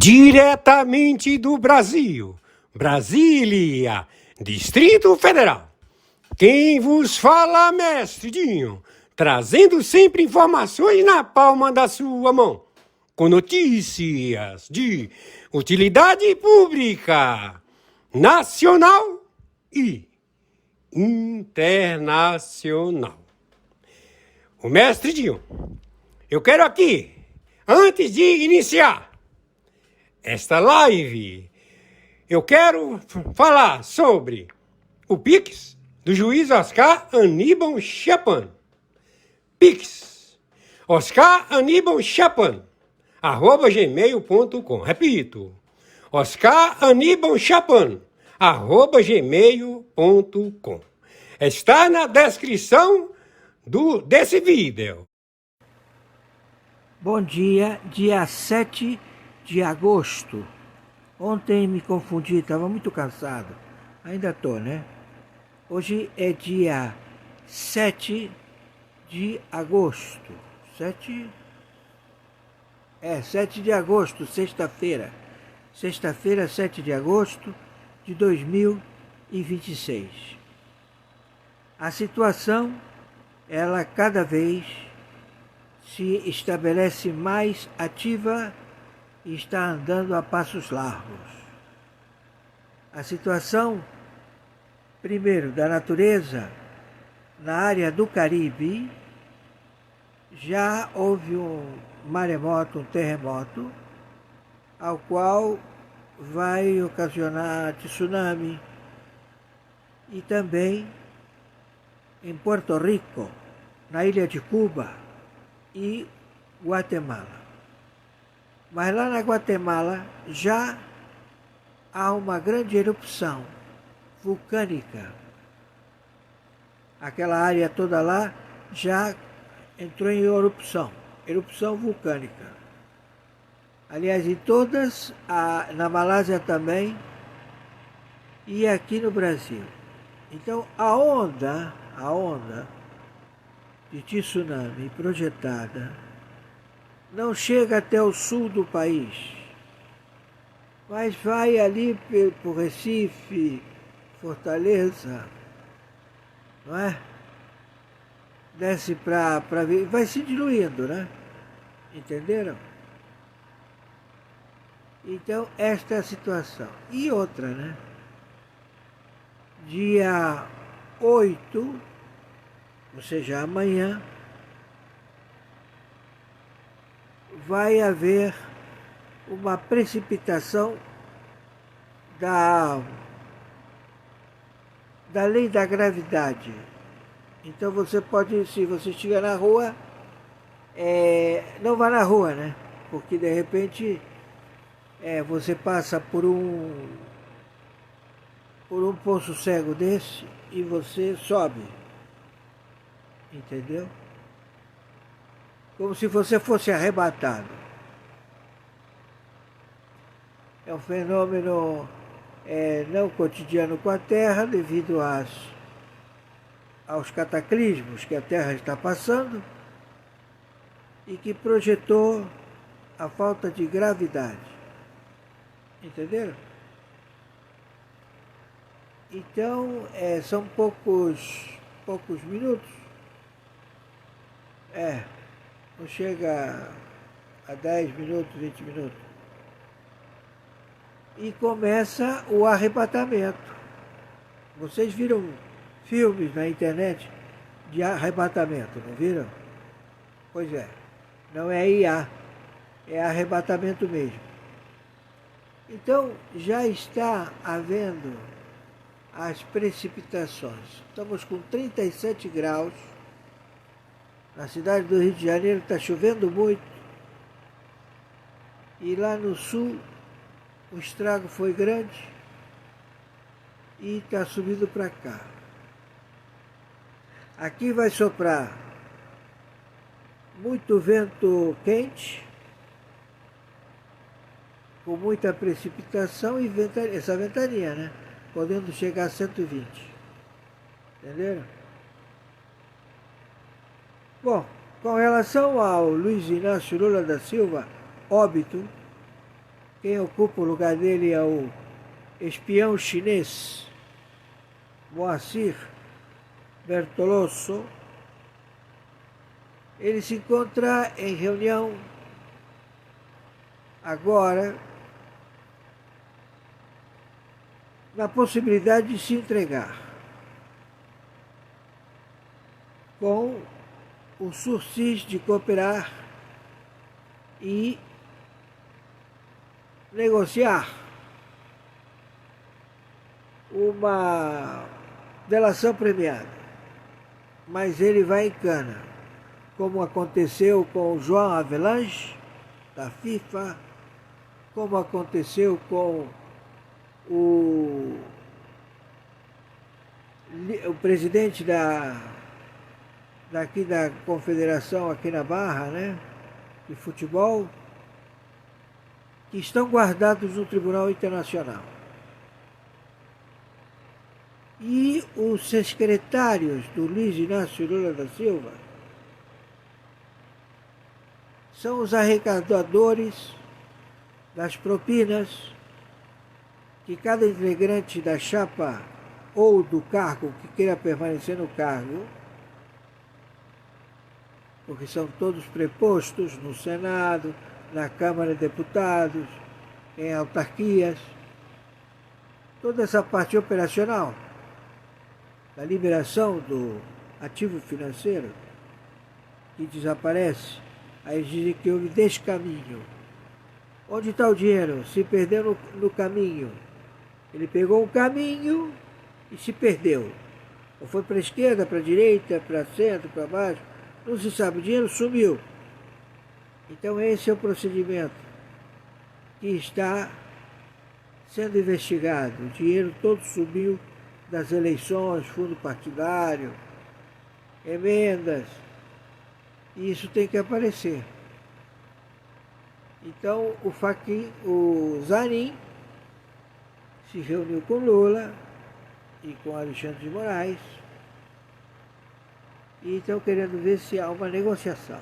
Diretamente do Brasil, Brasília, Distrito Federal. Quem vos fala, mestre Dinho, trazendo sempre informações na palma da sua mão, com notícias de utilidade pública, nacional e internacional. O mestre Dinho, eu quero aqui, antes de iniciar esta live, eu quero falar sobre o Pix do juiz Oscar Aníbal Chapan. Pix, Oscar Aníbal Chapan, @gmail.com. Repito, Oscar Aníbal Chapan, @gmail.com. Está na descrição desse vídeo. Bom dia, dia 7 de agosto. Ontem me confundi, estava muito cansado. Ainda estou, né? Hoje é dia 7 de agosto. 7 de agosto, sexta-feira. Sexta-feira, 7 de agosto de 2026. A situação, ela cada vez se estabelece mais ativa e está andando a passos largos. A situação, primeiro, da natureza, na área do Caribe, já houve um maremoto, um terremoto, ao qual vai ocasionar tsunami, e também em Porto Rico, na ilha de Cuba e Guatemala. Mas lá na Guatemala já há uma grande erupção vulcânica. Aquela área toda lá já entrou em erupção vulcânica. Aliás, em todas, na Malásia também e aqui no Brasil. Então a onda de tsunami projetada não chega até o sul do país, mas vai ali por Recife, Fortaleza, não é? Desce para vai se diluindo, né? Entenderam? Então, esta é a situação. E outra, né? Dia 8, ou seja, amanhã, vai haver uma precipitação da lei da gravidade. Então você pode, se você estiver na rua, não vá na rua, né? Porque de repente você passa por um poço cego desse e você sobe, entendeu? Como se você fosse arrebatado. É um fenômeno não cotidiano com a Terra, devido aos cataclismos que a Terra está passando e que projetou a falta de gravidade. Entenderam? Então, são poucos minutos. Não chega a 10 minutos, 20 minutos. E começa o arrebatamento. Vocês viram filmes na internet de arrebatamento, não viram? Pois é, não é IA, é arrebatamento mesmo. Então, já está havendo as precipitações. Estamos com 37 graus. Na cidade do Rio de Janeiro está chovendo muito. E lá no sul o estrago foi grande e está subindo para cá. Aqui vai soprar muito vento quente, com muita precipitação e essa ventania, né? Podendo chegar a 120. Entenderam? Bom, com relação ao Luiz Inácio Lula da Silva, óbito, Quem ocupa o lugar dele é o espião chinês Moacir Bertoloso. Ele se encontra em reunião agora na possibilidade de se entregar com o sursis de cooperar e negociar uma delação premiada. Mas ele vai em cana, como aconteceu com o João Havelange, da FIFA, como aconteceu com o presidente daqui da confederação aqui na Barra, né, de futebol, que estão guardados no Tribunal Internacional. E os secretários do Luiz Inácio Lula da Silva são os arrecadadores das propinas que cada integrante da chapa ou do cargo que queira permanecer no cargo, porque são todos prepostos no Senado, na Câmara de Deputados, em autarquias, toda essa parte operacional da liberação do ativo financeiro que desaparece, aí dizem que houve descaminho. Onde está o dinheiro? Se perdeu no caminho. Ele pegou um caminho e se perdeu. Ou foi para a esquerda, para a direita, para centro, para baixo, não se sabe, o dinheiro sumiu. Então esse é o procedimento que está sendo investigado. O dinheiro todo subiu das eleições, fundo partidário, emendas, e isso tem que aparecer. Então o Zanin se reuniu com Lula e com Alexandre de Moraes e estão querendo ver se há uma negociação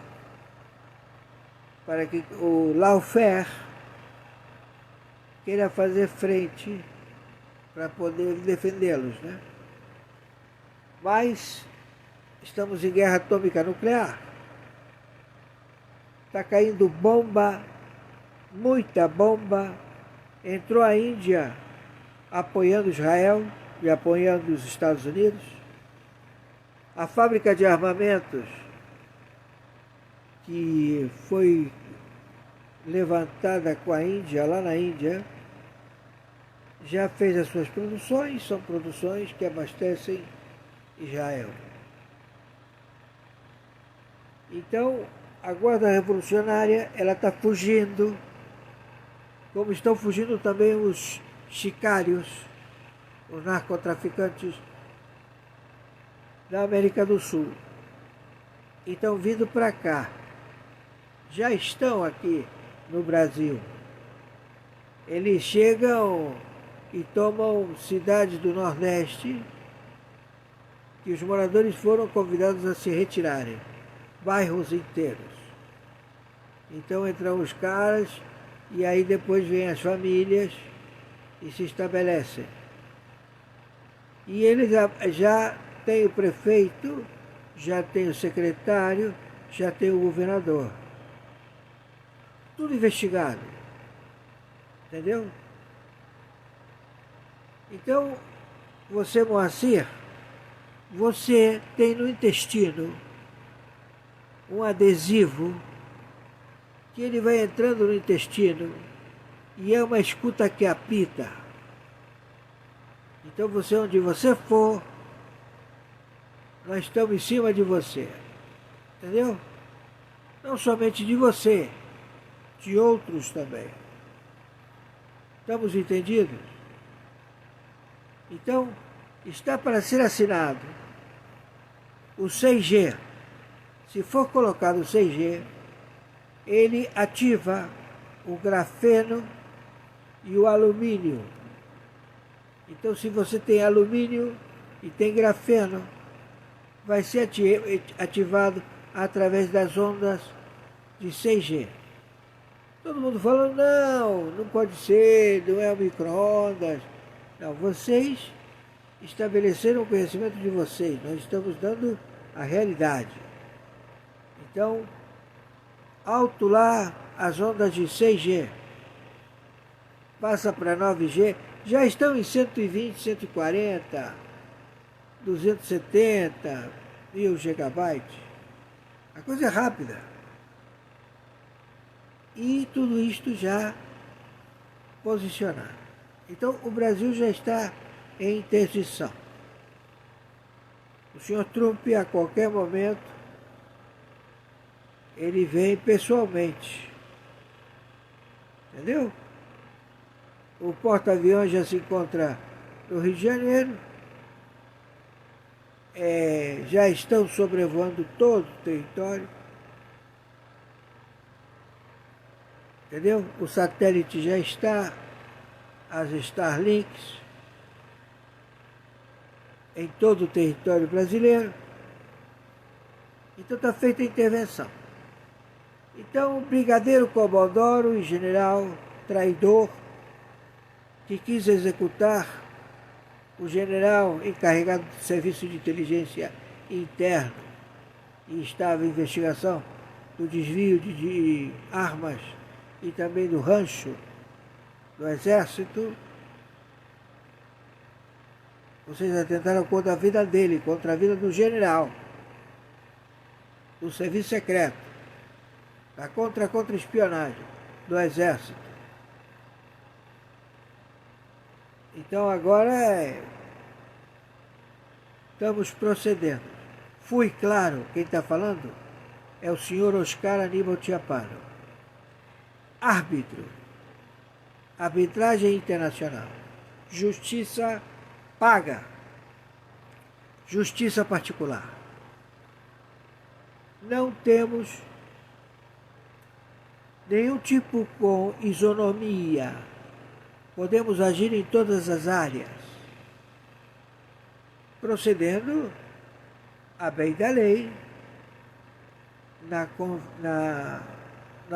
para que o lawfare queira fazer frente para poder defendê-los, né? Mas estamos em guerra atômica nuclear. Está caindo bomba, muita bomba. Entrou a Índia apoiando Israel e apoiando os Estados Unidos. A fábrica de armamentos que foi levantada com a Índia, lá na Índia, já fez as suas produções, são produções que abastecem Israel. Então, a Guarda Revolucionária, ela está fugindo, como estão fugindo também os sicários, os narcotraficantes da América do Sul. E estão vindo para cá. Já estão aqui no Brasil. Eles chegam e tomam cidades do Nordeste que os moradores foram convidados a se retirarem, bairros inteiros. Então entram os caras e aí depois vêm as famílias e se estabelecem. E eles já têm o prefeito, já tem o secretário, já tem o governador. Tudo investigado. Entendeu? Então, você, Moacir, você tem no intestino um adesivo que ele vai entrando no intestino e é uma escuta que apita. Então, você, onde você for, nós estamos em cima de você. Entendeu? Não somente de você, de outros também. Estamos entendidos? Então, está para ser assinado o 6G. Se for colocado o 6G, ele ativa o grafeno e o alumínio. Então, se você tem alumínio e tem grafeno, vai ser ativado através das ondas de 6G. Todo mundo falando, não, não pode ser, não é o micro-ondas. Não, vocês estabeleceram o conhecimento de vocês, nós estamos dando a realidade. Então, alto lá as ondas de 6G, passa para 9G, já estão em 120, 140, 270 mil gigabytes. A coisa é rápida. E tudo isto já posicionado. Então, o Brasil já está em interdição. O senhor Trump, a qualquer momento, ele vem pessoalmente. Entendeu? O porta-aviões já se encontra no Rio de Janeiro. Já estão sobrevoando todo o território. Entendeu? O satélite já está, as Starlinks, em todo o território brasileiro. Então está feita a intervenção. Então o brigadeiro Comodoro e general traidor que quis executar o general encarregado do serviço de inteligência interno e estava em investigação do desvio de armas e também do rancho do exército, vocês atentaram contra a vida dele, contra a vida do general, do serviço secreto, da contra-espionagem do exército. Então agora estamos procedendo. Fui claro, quem está falando é o senhor Oscar Aníbal Chiaparo, árbitro, arbitragem internacional, justiça paga, justiça particular. Não temos nenhum tipo com isonomia. Podemos agir em todas as áreas, procedendo à bem da lei, na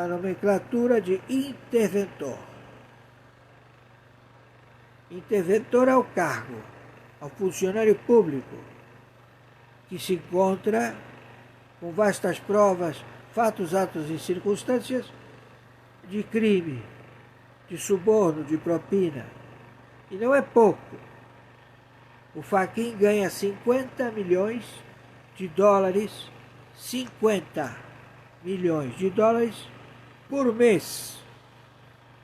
nomenclatura de interventor. Interventor é o cargo, ao funcionário público, que se encontra com vastas provas, fatos, atos e circunstâncias de crime, de suborno, de propina. E não é pouco. O Fachin ganha 50 milhões de dólares, 50 milhões de dólares por mês.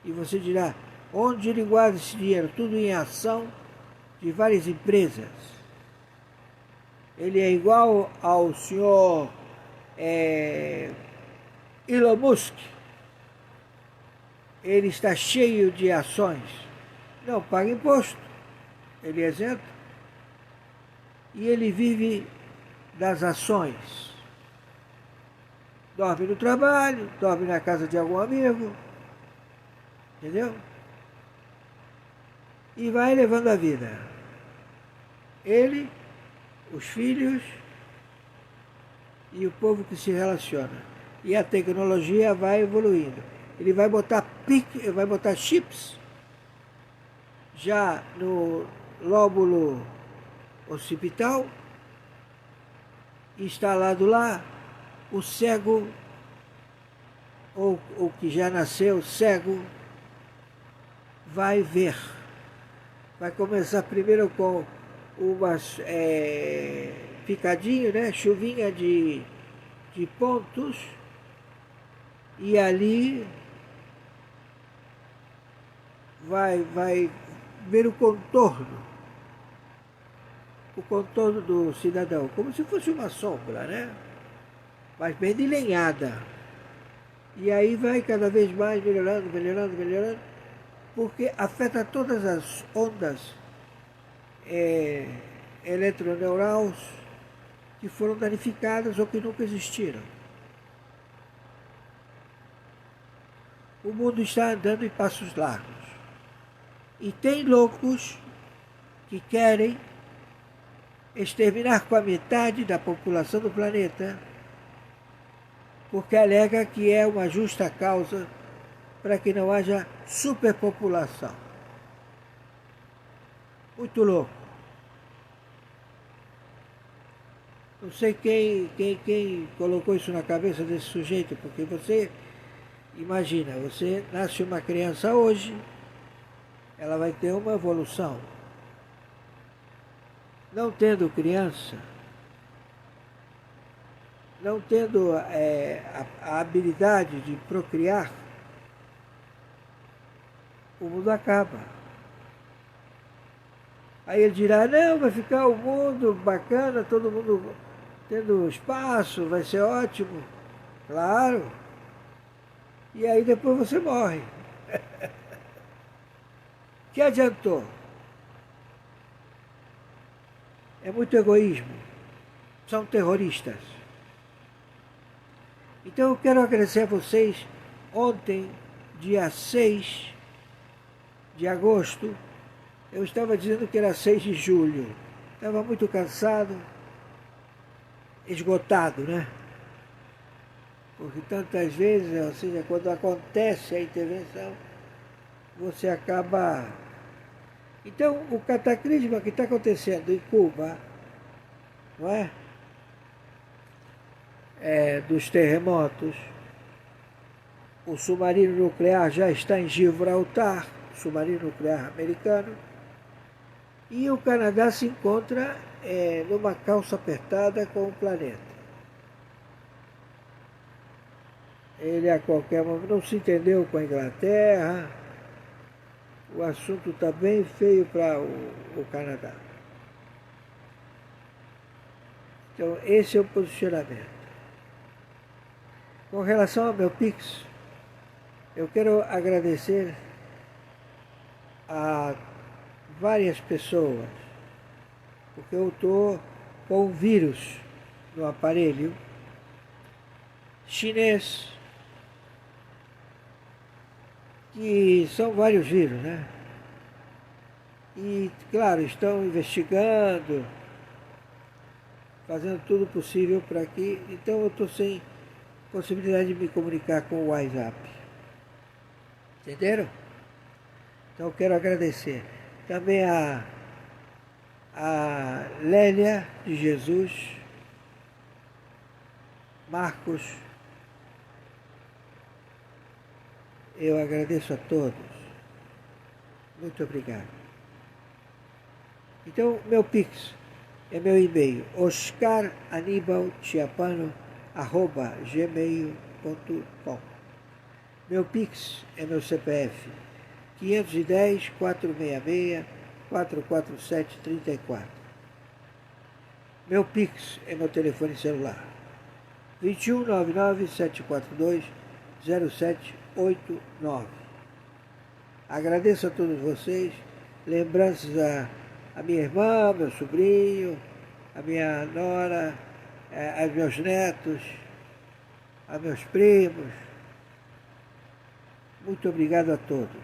E você dirá, onde ele guarda esse dinheiro? Tudo em ação de várias empresas. Ele é igual ao senhor Elon Musk. Ele está cheio de ações. Não paga imposto. Ele é isento. E ele vive das ações. Dorme no trabalho, dorme na casa de algum amigo. Entendeu? E vai levando a vida. Ele, os filhos e o povo que se relaciona. E a tecnologia vai evoluindo. Ele vai botar chips já no lóbulo occipital, instalado lá, o cego, ou o que já nasceu cego, vai ver. Vai começar primeiro com umas picadinho, né? Chuvinha de pontos, e ali vai ver o contorno do cidadão, como se fosse uma sombra, né? Mas bem delenhada. E aí vai cada vez mais melhorando, porque afeta todas as ondas eletroneurais que foram danificadas ou que nunca existiram. O mundo está andando em passos largos. E tem loucos que querem exterminar com a metade da população do planeta, porque alega que é uma justa causa para que não haja superpopulação. Muito louco. Não sei quem colocou isso na cabeça desse sujeito, porque você imagina, você nasce uma criança hoje, ela vai ter uma evolução. Não tendo criança, não tendo a habilidade de procriar, o mundo acaba. Aí ele dirá, não, vai ficar o mundo bacana, todo mundo tendo espaço, vai ser ótimo. Claro. E aí depois você morre. Que adiantou? É muito egoísmo. São terroristas. Então eu quero agradecer a vocês. Ontem, dia 6 de agosto, eu estava dizendo que era 6 de julho. Estava muito cansado, esgotado, né? Porque tantas vezes, ou seja, quando acontece a intervenção, você acaba... Então, o cataclisma que está acontecendo em Cuba, não é? Dos terremotos, o submarino nuclear já está em Gibraltar, submarino nuclear americano, e o Canadá se encontra numa calça apertada com o planeta. Ele a qualquer momento não se entendeu com a Inglaterra, o assunto está bem feio para o Canadá. Então esse é o posicionamento. Com relação ao meu Pix, eu quero agradecer a várias pessoas, porque eu estou com um vírus no aparelho chinês, que são vários vírus, né? E, claro, estão investigando, fazendo tudo possível para que... Então eu estou sem possibilidade de me comunicar com o WhatsApp. Entenderam? Então eu quero agradecer também a Lélia de Jesus, Marcos. Eu agradeço a todos. Muito obrigado. Então, meu Pix é meu e-mail, oscaranibalchiapano@gmail.com. Meu Pix é meu CPF, 510-466-447-34. Meu Pix é meu telefone celular, 2199-742-0789. Agradeço a todos vocês, lembranças a minha irmã, meu sobrinho, a minha nora, aos meus netos, a meus primos. Muito obrigado a todos.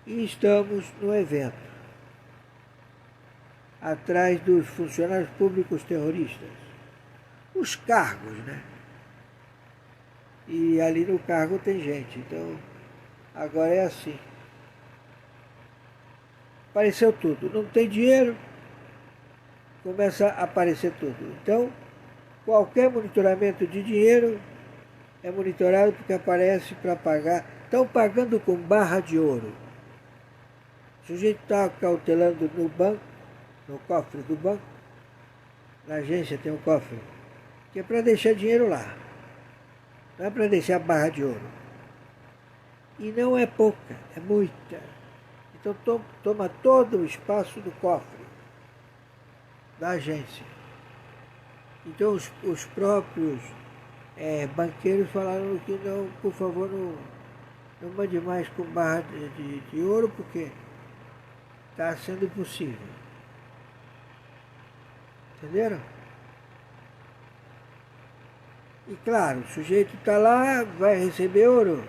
E estamos no evento, atrás dos funcionários públicos terroristas, os cargos, né? E ali no cargo tem gente, então agora é assim. Apareceu tudo, não tem dinheiro, começa a aparecer tudo. Então, qualquer monitoramento de dinheiro é monitorado porque aparece para pagar. Estão pagando com barra de ouro. O sujeito está cautelando no banco, no cofre do banco, na agência tem um cofre, que é para deixar dinheiro lá, não é para deixar barra de ouro. E não é pouca, é muita. Então toma todo o espaço do cofre da agência. Então os próprios banqueiros falaram que não, por favor, não mande mais com barra de ouro, porque está sendo impossível. Entenderam? E claro, o sujeito está lá, vai receber ouro.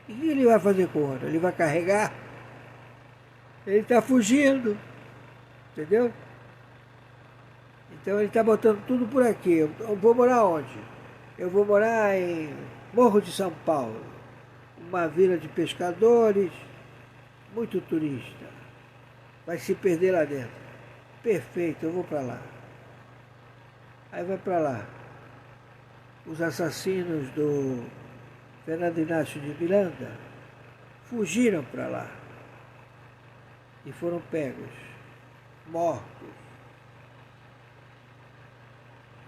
E o que ele vai fazer com o ouro? Ele vai carregar? Ele está fugindo. Entendeu? Então ele está botando tudo por aqui. Eu vou morar onde? Eu vou morar em Morro de São Paulo. uma vila de pescadores, muito turista. Vai se perder lá dentro. Perfeito, eu vou para lá. Aí vai para lá. Os assassinos do Fernando Inácio de Miranda fugiram para lá e foram pegos, mortos.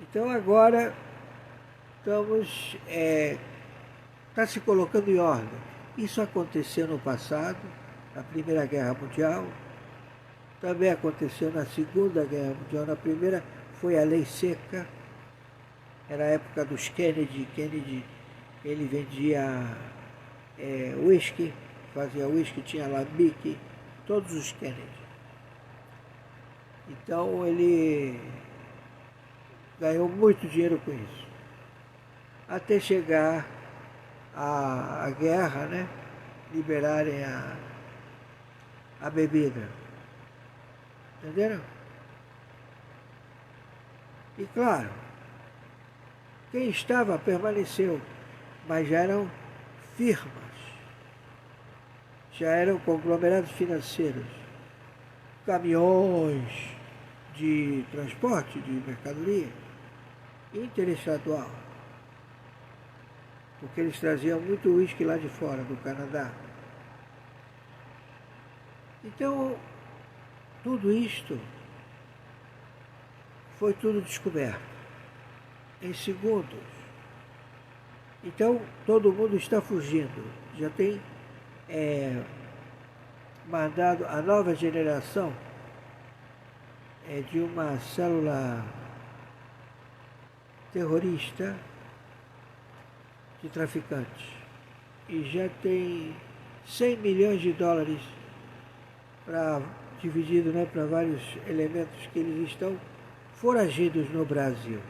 Então agora está se colocando em ordem. Isso aconteceu no passado, na Primeira Guerra Mundial, também aconteceu na Segunda Guerra Mundial. Na primeira foi a Lei Seca, era a época dos Kennedy. Kennedy, ele vendia whisky, fazia whisky, tinha lambique, todos os Kennedy. Então ele ganhou muito dinheiro com isso. Até chegar a guerra, né? Liberarem a bebida. Entenderam? E claro, quem estava permaneceu, mas já eram firmas, já eram conglomerados financeiros, caminhões de transporte de mercadoria interestadual, porque eles traziam muito uísque lá de fora, do Canadá. Então, tudo isto foi tudo descoberto em segundos. Então, todo mundo está fugindo. Já tem mandado a nova geração de uma célula terrorista de traficantes. E já tem 100 milhões de dólares dividido, né, para vários elementos que eles estão foragidos no Brasil.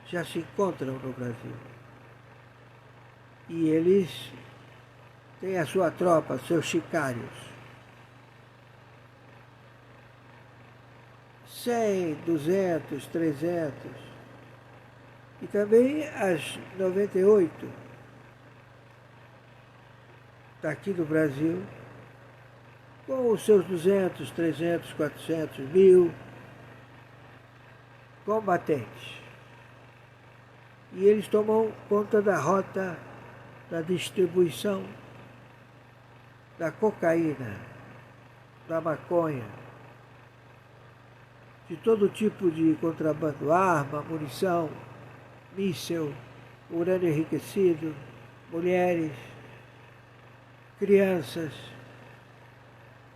Já se encontram no Brasil. E eles têm a sua tropa, seus sicários. 100, 200, 300. E também as 98 daqui do Brasil, com os seus 200, 300, 400, 1000 combatentes. E eles tomam conta da rota da distribuição da cocaína, da maconha, de todo tipo de contrabando, arma, munição, míssil, urânio enriquecido, mulheres, crianças,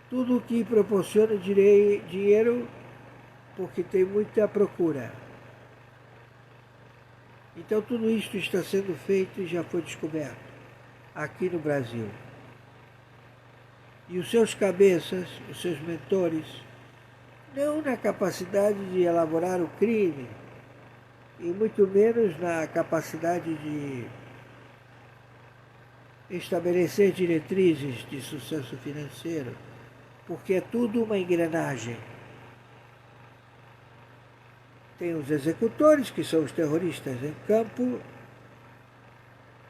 tudo que proporciona dinheiro, porque tem muita procura. Então tudo isso está sendo feito e já foi descoberto aqui no Brasil. E os seus cabeças, os seus mentores, não na capacidade de elaborar o crime, e muito menos na capacidade de estabelecer diretrizes de sucesso financeiro, porque é tudo uma engrenagem. Tem os executores, que são os terroristas em campo,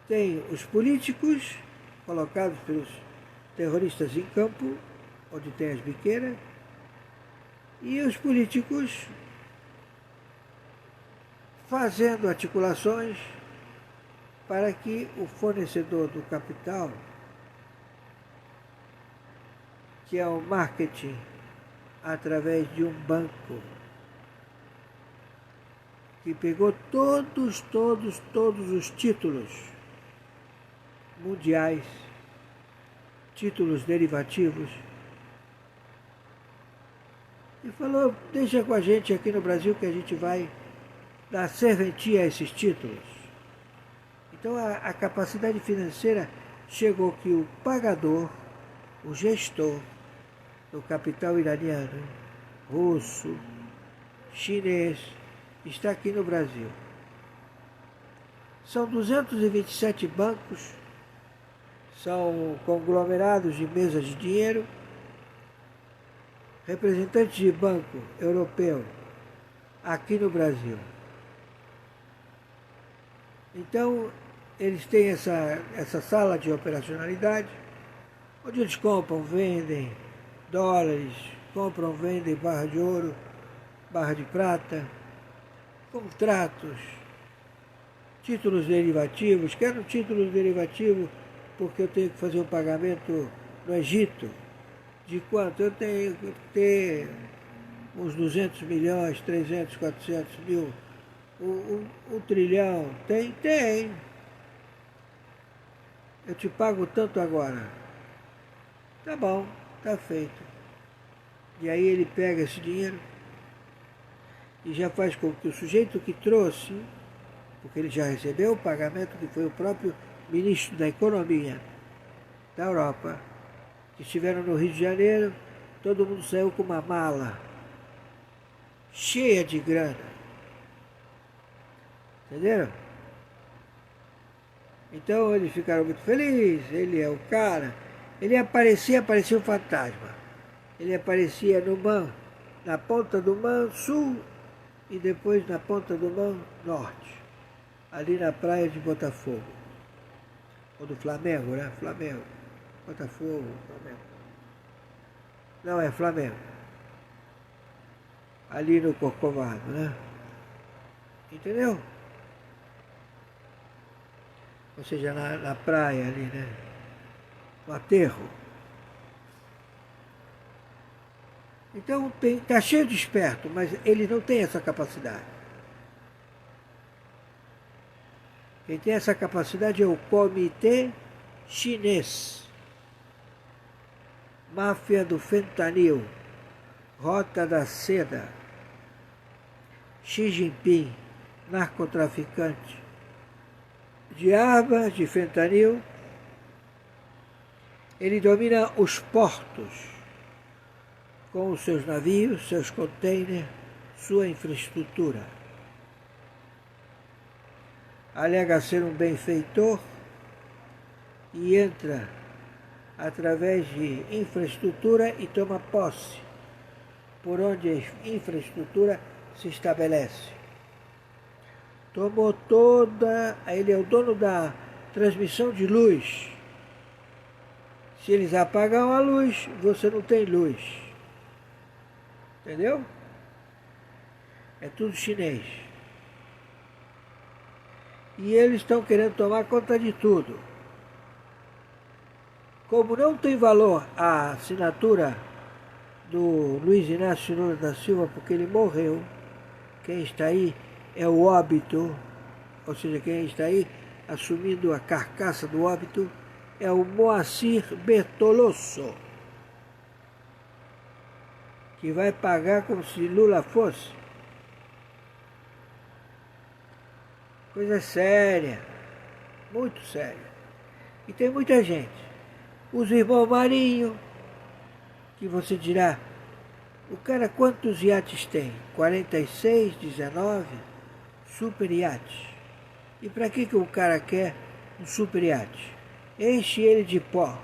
tem os políticos, colocados pelos terroristas em campo, onde tem as biqueiras, e os políticos fazendo articulações para que o fornecedor do capital, que é o marketing através de um banco, que pegou todos os títulos mundiais, títulos derivativos, e falou, deixa com a gente aqui no Brasil que a gente vai dar serventia a esses títulos. Então a capacidade financeira chegou que o pagador, o gestor do capital iraniano, russo, chinês, está aqui no Brasil. São 227 bancos, são conglomerados de mesas de dinheiro, representantes de banco europeu aqui no Brasil. Então, eles têm essa sala de operacionalidade, onde eles compram, vendem dólares, compram, vendem barra de ouro, barra de prata, contratos, títulos derivativos. Quero títulos derivativos porque eu tenho que fazer um pagamento no Egito. De quanto? Eu tenho que ter uns 200 milhões, 300, 400 mil, um trilhão. Tem. Eu te pago tanto agora. Tá bom, tá feito. E aí ele pega esse dinheiro e já faz com que o sujeito que trouxe, porque ele já recebeu o pagamento, que foi o próprio ministro da Economia da Europa, que estiveram no Rio de Janeiro, todo mundo saiu com uma mala cheia de grana. Entenderam? Então eles ficaram muito felizes, ele é o cara. Ele parecia um fantasma. Ele aparecia na ponta do Mar Sul e depois na ponta do Mar Norte, ali na praia de Botafogo. Ou do Flamengo, né? Flamengo. Botafogo, Flamengo. Não, é Flamengo. Ali no Corcovado, né? Entendeu? Ou seja, na praia ali, né? No aterro. Então tá cheio de esperto, mas ele não tem essa capacidade. Quem tem essa capacidade é o Comitê Chinês. Máfia do fentanil, Rota da Seda, Xi Jinping, narcotraficante de armas, de fentanil. Ele domina os portos com os seus navios, seus containers, sua infraestrutura. Alega ser um benfeitor e entra através de infraestrutura e toma posse por onde a infraestrutura se estabelece. Tomou toda... Ele é o dono da transmissão de luz. Se eles apagam a luz, você não tem luz. Entendeu? É tudo chinês. E eles estão querendo tomar conta de tudo. Como não tem valor a assinatura do Luiz Inácio Lula da Silva, porque ele morreu, quem está aí é o óbito, ou seja, quem está aí assumindo a carcaça do óbito é o Moacir Bertoloso, que vai pagar como se Lula fosse. Coisa séria, muito séria. E tem muita gente. Os irmãos Marinho, que você dirá, o cara quantos iates tem? 46, 19, super iates. E para que o cara quer um super iate? Enche ele de pó.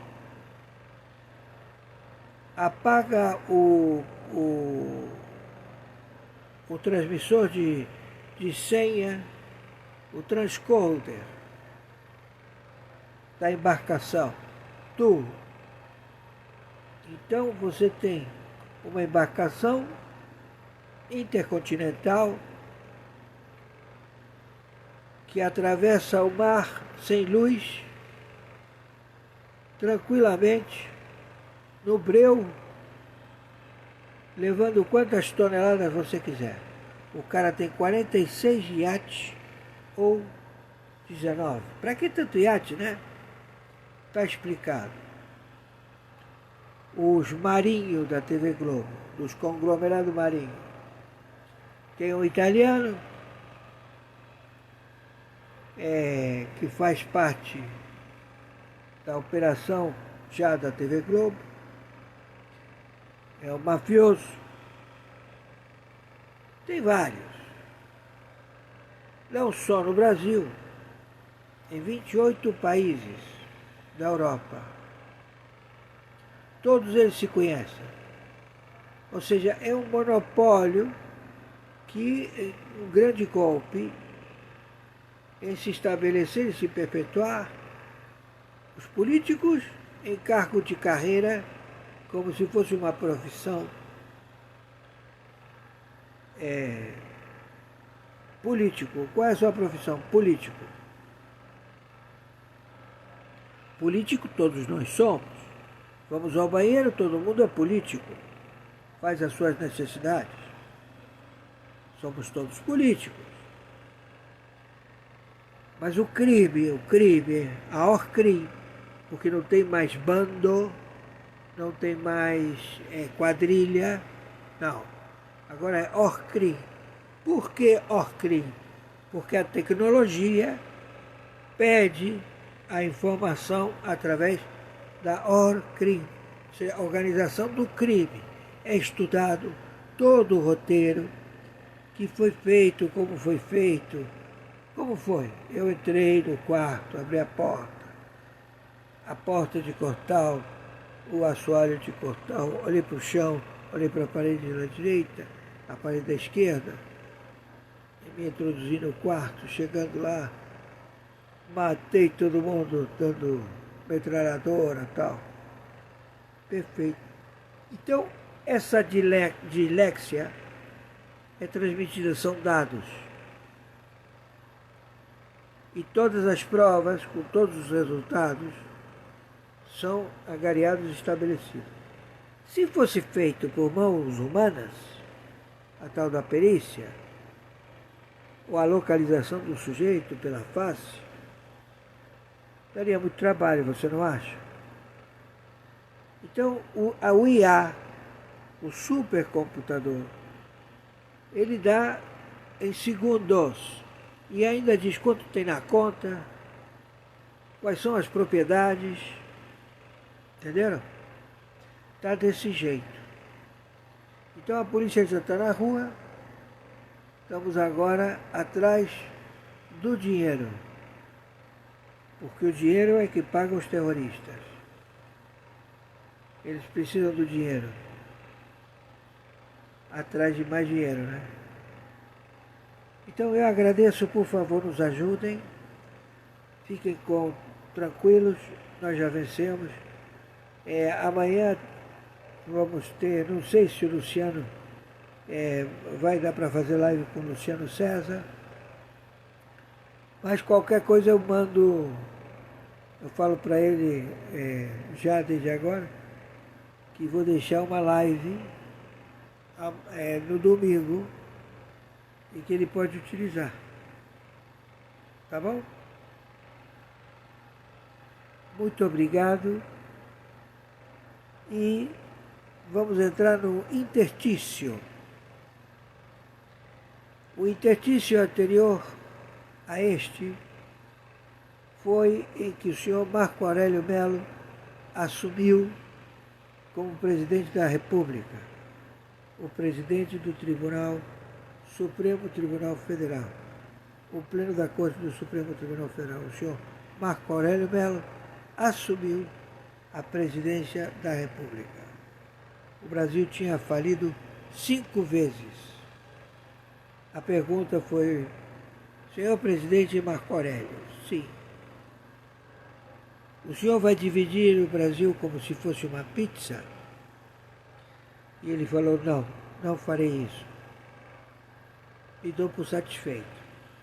Apaga o transmissor de senha, o transcoder da embarcação. Tudo. Então você tem uma embarcação intercontinental que atravessa o mar sem luz, tranquilamente, no breu, levando quantas toneladas você quiser. O cara tem 46 iates ou 19. Para que tanto iate, né? Está explicado. Os Marinho da TV Globo, dos conglomerados Marinho. Tem um italiano que faz parte da operação já da TV Globo. É o mafioso. Tem vários. Não só no Brasil, em 28 países da Europa. Todos eles se conhecem. Ou seja, é um monopólio que um grande golpe em se estabelecer e se perpetuar, os políticos em cargo de carreira, como se fosse uma profissão. Político, qual é a sua profissão? Político. Político todos nós somos. Vamos ao banheiro, todo mundo é político. Faz as suas necessidades. Somos todos políticos. Mas o crime, a Orcrim, porque não tem mais bando, não tem mais quadrilha, não. Agora é Orcrim. Por que Orcrim? Porque a tecnologia pede a informação através da Orcrim, ou seja, a organização do crime. É estudado todo o roteiro que foi feito, como foi feito. Como foi? Eu entrei no quarto, abri a porta de cortal, o assoalho de cortal, olhei para o chão, olhei para a parede da direita, a parede da esquerda, e me introduzi no quarto, chegando lá, matei todo mundo, dando metralhadora e tal. Perfeito. Então, essa diléxia é transmitida, são dados. E todas as provas, com todos os resultados, são agariados e estabelecidos. Se fosse feito por mãos humanas, a tal da perícia, ou a localização do sujeito pela face, daria muito trabalho, você não acha? Então, o IA, o supercomputador, ele dá em segundos. E ainda diz quanto tem na conta, quais são as propriedades, entenderam? Está desse jeito. Então a polícia já está na rua, estamos agora atrás do dinheiro, porque o dinheiro é que paga os terroristas. Eles precisam do dinheiro, atrás de mais dinheiro, né? Então eu agradeço, por favor, nos ajudem, fiquem tranquilos, nós já vencemos. Amanhã vamos ter, não sei se o Luciano vai dar para fazer live com o Luciano César, mas qualquer coisa eu mando, eu falo para ele já desde agora, que vou deixar uma live no domingo, e que ele pode utilizar. Tá bom? Muito obrigado. E vamos entrar no interstício. O interstício anterior a este foi em que o senhor Marco Aurélio Melo assumiu como presidente da República, o presidente do Supremo Tribunal Federal, o pleno da Corte do Supremo Tribunal Federal, o senhor Marco Aurélio Melo, assumiu a presidência da República. O Brasil tinha falido 5 vezes. A pergunta foi, senhor presidente Marco Aurélio, sim, o senhor vai dividir o Brasil como se fosse uma pizza? E ele falou, não farei isso. E dou por satisfeito.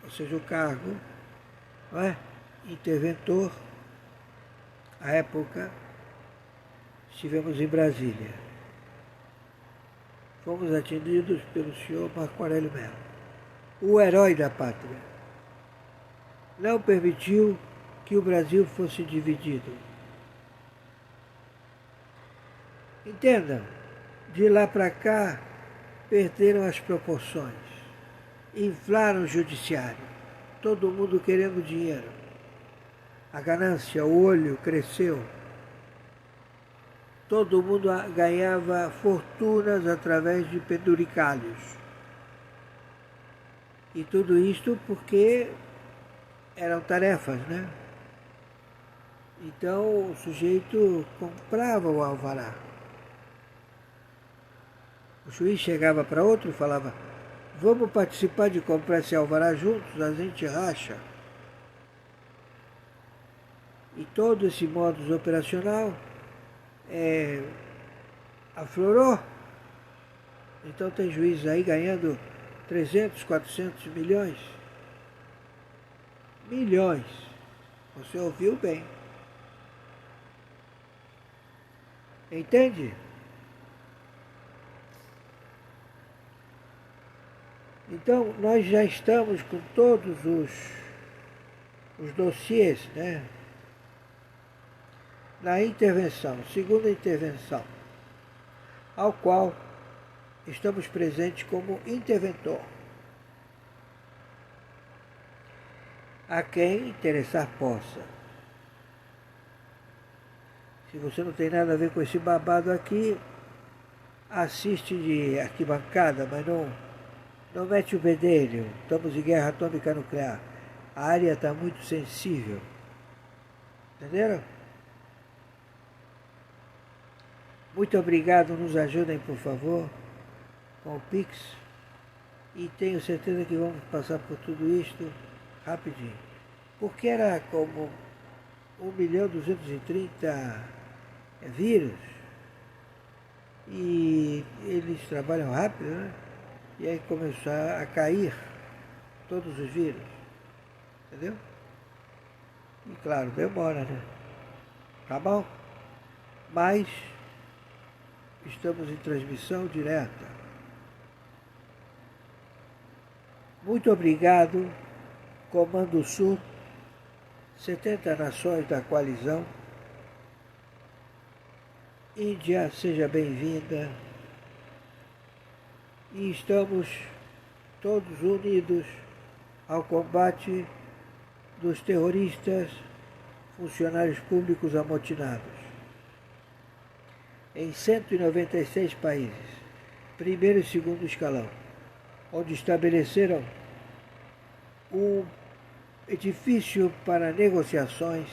Ou seja, o cargo, não é? Interventor, à época, estivemos em Brasília. Fomos atendidos pelo senhor Marco Aurélio Melo, o herói da pátria. Não permitiu que o Brasil fosse dividido. Entendam, de lá para cá, perderam as proporções. Inflaram o judiciário, todo mundo querendo dinheiro. A ganância, o olho cresceu. Todo mundo ganhava fortunas através de penduricalhos. E tudo isto porque eram tarefas, né? Então o sujeito comprava o alvará. O juiz chegava para outro e falava, vamos participar de comprar esse alvará juntos, a gente racha. E todo esse modus operacional aflorou. Então tem juízes aí ganhando 300, 400 milhões. Milhões. Você ouviu bem. Entende? Então, nós já estamos com todos os dossiês, né? Na intervenção, segunda intervenção, ao qual estamos presentes como interventor. A quem interessar possa. Se você não tem nada a ver com esse babado aqui, assiste de arquibancada, mas não mete o bedelho. Estamos em guerra atômica nuclear. A área está muito sensível. Entenderam? Muito obrigado, nos ajudem, por favor, com o Pix. E tenho certeza que vamos passar por tudo isto rapidinho. Porque era como 1.230.000 vírus. E eles trabalham rápido, né? E aí começou a cair todos os vírus. Entendeu? E claro, demora, né? Tá bom? Mas estamos em transmissão direta. Muito obrigado, Comando Sul, 70 nações da coalizão. Índia, seja bem-vinda. E estamos todos unidos ao combate dos terroristas, funcionários públicos amotinados. Em 196 países, primeiro e segundo escalão, onde estabeleceram um edifício para negociações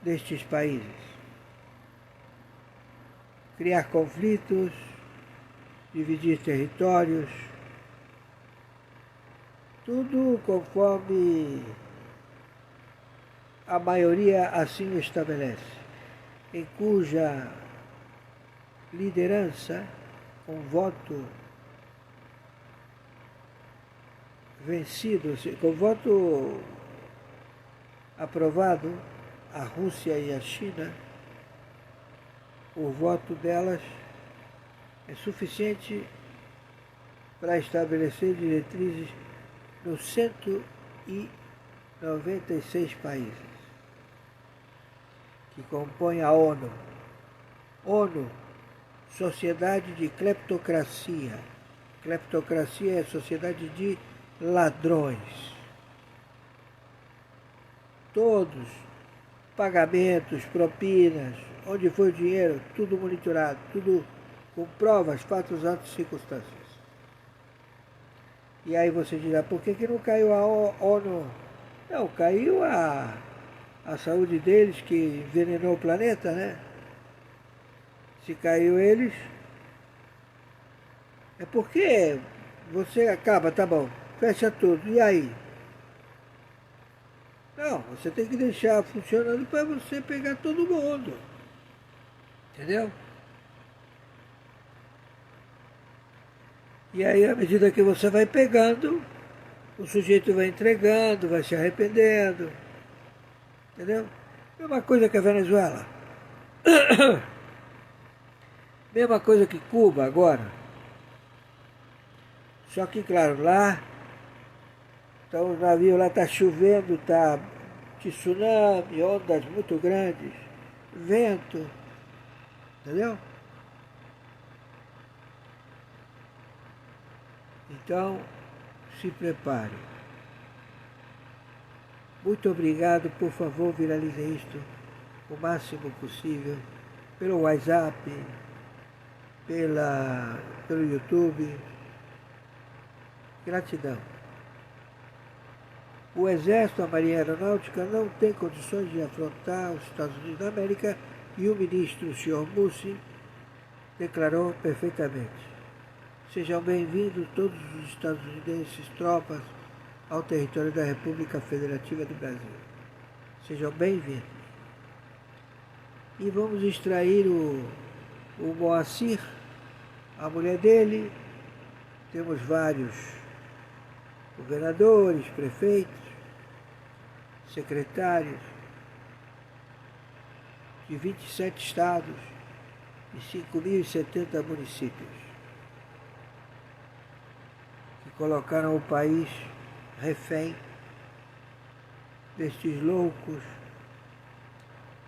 destes países. Criar conflitos, dividir territórios, tudo conforme a maioria assim o estabelece, em cuja liderança, com voto vencido, com voto aprovado, a Rússia e a China, o voto delas é suficiente para estabelecer diretrizes nos 196 países que compõem a ONU. ONU, sociedade de cleptocracia. Cleptocracia é sociedade de ladrões. Todos, pagamentos, propinas, onde foi o dinheiro, tudo monitorado, tudo com provas, fatos, atos e circunstâncias. E aí você dirá, por que não caiu a ONU? Não, caiu a saúde deles, que envenenou o planeta, né? Se caiu eles, é porque você acaba, tá bom, fecha tudo, e aí? Não, você tem que deixar funcionando para você pegar todo mundo. Entendeu? E aí, à medida que você vai pegando, o sujeito vai entregando, vai se arrependendo. Entendeu? Mesma coisa que a Venezuela. Mesma coisa que Cuba agora. Só que, claro, lá, então, o navio lá está chovendo, está tsunami, ondas muito grandes, vento. Entendeu? Então, se prepare. Muito obrigado, por favor, viralize isto o máximo possível, pelo WhatsApp, pelo YouTube. Gratidão. O Exército, a Marinha Aeronáutica, não tem condições de afrontar os Estados Unidos da América e o ministro, o senhor Mussi, declarou perfeitamente. Sejam bem-vindos todos os estadunidenses, tropas, ao território da República Federativa do Brasil. Sejam bem-vindos. e vamos extrair o Moacir, a mulher dele. Temos vários governadores, prefeitos, secretários de 27 estados e 5.070 municípios que colocaram o país refém destes loucos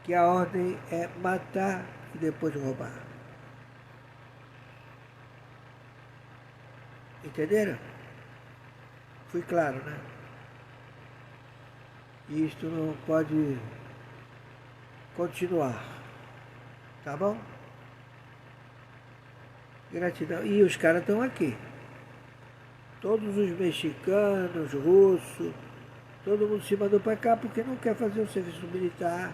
que a ordem é matar e depois roubar. Entenderam? Fui claro, né? E isto não pode continuar. Tá bom? Gratidão. E os caras estão aqui. Todos os mexicanos, russos, todo mundo se mandou para cá porque não quer fazer o serviço militar.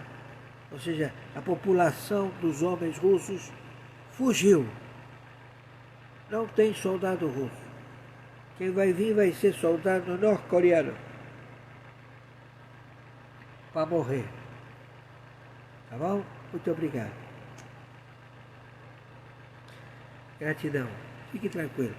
Ou seja, a população dos homens russos fugiu. Não tem soldado russo. Quem vai vir vai ser soldado norte-coreano. Para morrer. Tá bom? Muito obrigado. Gratidão. Fique tranquilo.